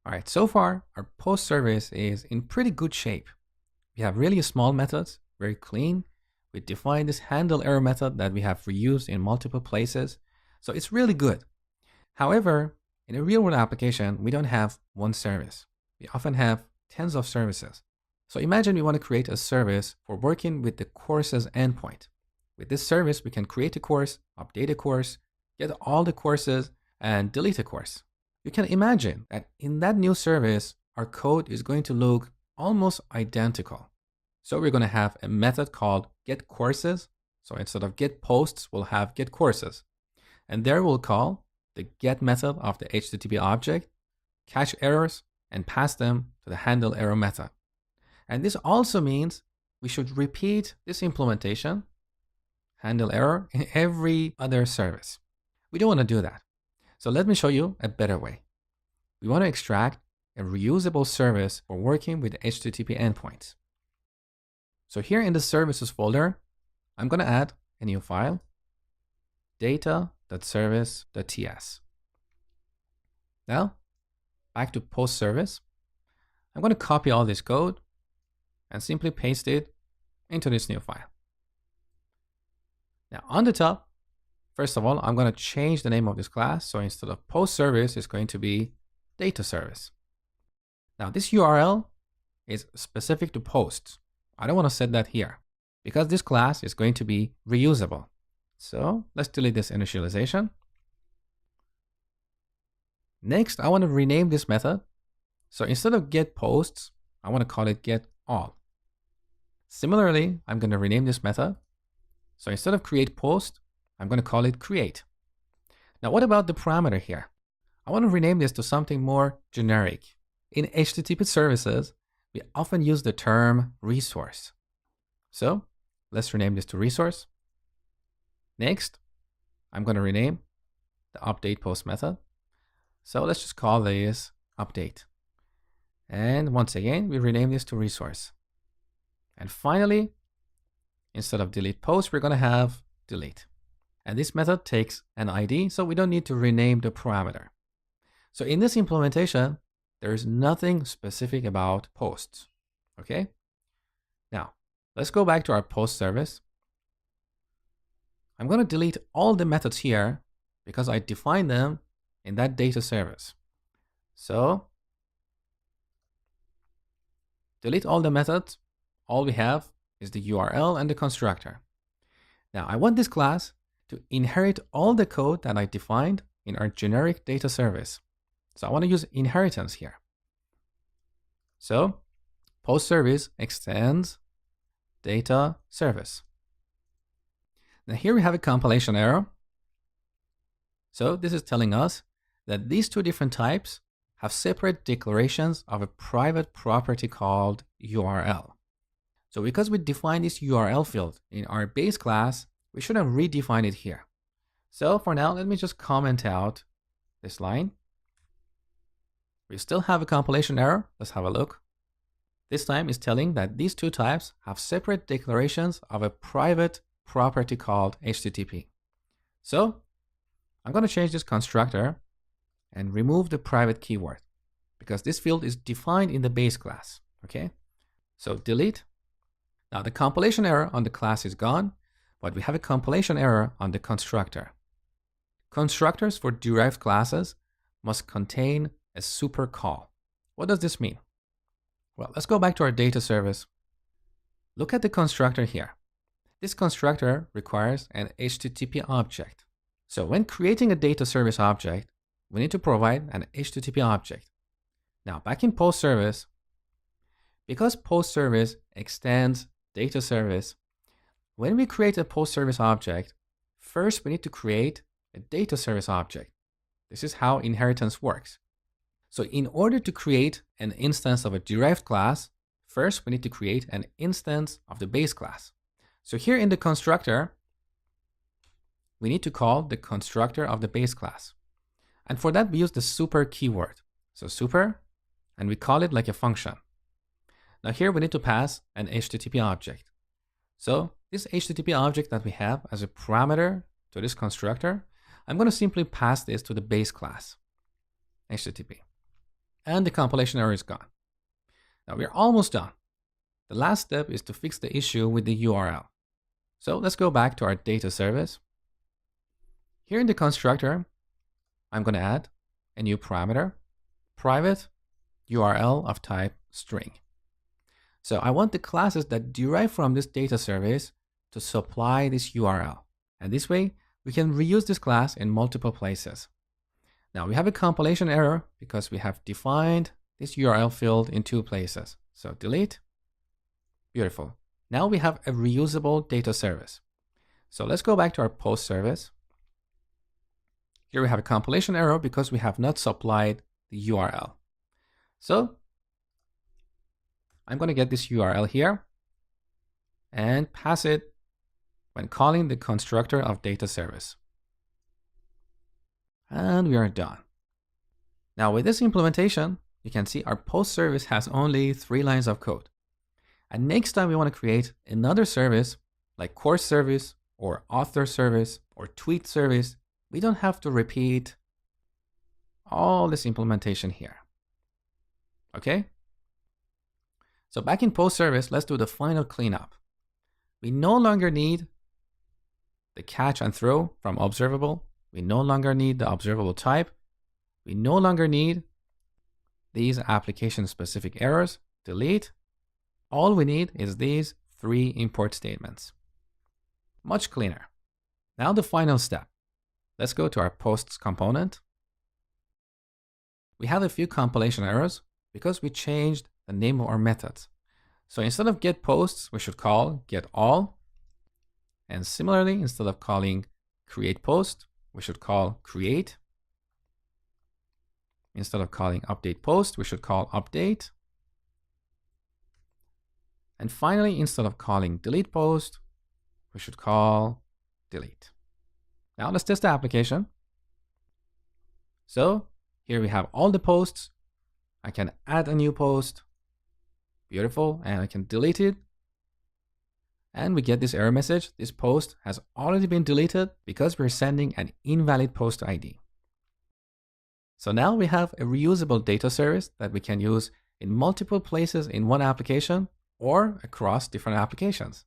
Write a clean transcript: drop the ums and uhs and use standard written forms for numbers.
All right, so far, our post service is in pretty good shape. We have really small methods, very clean. We define this handle error method that we have reused in multiple places. So it's really good. However, in a real world application, we don't have one service. We often have tens of services. So imagine we want to create a service for working with the courses endpoint. With this service, we can create a course, update a course, get all the courses, and delete a course. You can imagine that in that new service, our code is going to look almost identical. So we're going to have a method called getCourses. So instead of getPosts, we'll have getCourses. And there we'll call the get method of the HTTP object, catch errors, and pass them to the handle error method. And this also means we should repeat this implementation, handle error, in every other service. We don't want to do that. So let me show you a better way. We want to extract a reusable service for working with HTTP endpoints. So here in the services folder, I'm going to add a new file, data.service.ts. Now, back to post service. I'm going to copy all this code and simply paste it into this new file. Now on the top, first of all, I'm going to change the name of this class. So instead of post service, it's going to be data service. Now this URL is specific to posts. I don't want to set that here because this class is going to be reusable. So let's delete this initialization. Next, I want to rename this method. So instead of get posts, I want to call it get all. Similarly, I'm going to rename this method. So instead of create post, I'm going to call it create. Now, what about the parameter here? I want to rename this to something more generic. In HTTP services, we often use the term resource. So let's rename this to resource. Next, I'm going to rename the update post method. So let's just call this update. And once again, we rename this to resource. And finally, instead of delete post, we're going to have delete. And this method takes an ID, so we don't need to rename the parameter. So in this implementation, there is nothing specific about posts. Okay? Now, let's go back to our post service. I'm going to delete all the methods here because I defined them in that data service. So delete all the methods. All we have is the URL and the constructor. Now I want this class to inherit all the code that I defined in our generic data service. So I want to use inheritance here. So post service extends data service. Now here we have a compilation error. So this is telling us that these two different types have separate declarations of a private property called URL. So because we defined this URL field in our base class, we should have redefined it here. So for now, let me just comment out this line. We still have a compilation error. Let's have a look. This time it's telling that these two types have separate declarations of a private property called HTTP. So I'm going to change this constructor and remove the private keyword because this field is defined in the base class. Okay, so delete. Now the compilation error on the class is gone, but we have a compilation error on the constructor. Constructors for derived classes must contain a super call. What does this mean? Well, let's go back to our data service. Look at the constructor here. This constructor requires an HTTP object. So when creating a data service object, we need to provide an HTTP object. Now back in post service, because post service extends data service, when we create a post service object, first we need to create a data service object. This is how inheritance works. So in order to create an instance of a derived class, first we need to create an instance of the base class. So here in the constructor, we need to call the constructor of the base class. And for that, we use the super keyword. So super, and we call it like a function. Now here we need to pass an HTTP object. So this HTTP object that we have as a parameter to this constructor, I'm going to simply pass this to the base class, HTTP. and the compilation error is gone. Now we're almost done. The last step is to fix the issue with the URL. So let's go back to our data service. Here in the constructor, I'm going to add a new parameter, private URL of type string. So I want the classes that derive from this data service to supply this URL. And this way, we can reuse this class in multiple places. Now we have a compilation error because we have defined this URL field in 2 places. So delete. Beautiful. Now we have a reusable data service. So let's go back to our post service. Here we have a compilation error because we have not supplied the URL. So I'm going to get this URL here and pass it when calling the constructor of data service. And we are done. Now with this implementation, you can see our post service has only 3 lines of code. And next time we want to create another service like course service or author service or tweet service, we don't have to repeat all this implementation here. Okay? So back in post service, let's do the final cleanup. We no longer need the catch and throw from observable. We no longer need the observable type. We no longer need these application specific errors. Delete. All we need is these 3 import statements. Much cleaner. Now the final step. Let's go to our posts component. We have a few compilation errors because we changed the name of our methods. So instead of get posts, we should call get all. And similarly, instead of calling create post, we should call create. Instead of calling update post, we should call update. And finally, instead of calling delete post, we should call delete. Now let's test the application. So here we have all the posts. I can add a new post. Beautiful. And I can delete it. And we get this error message. This post has already been deleted because we're sending an invalid post ID. So now we have a reusable data service that we can use in multiple places in one application or across different applications.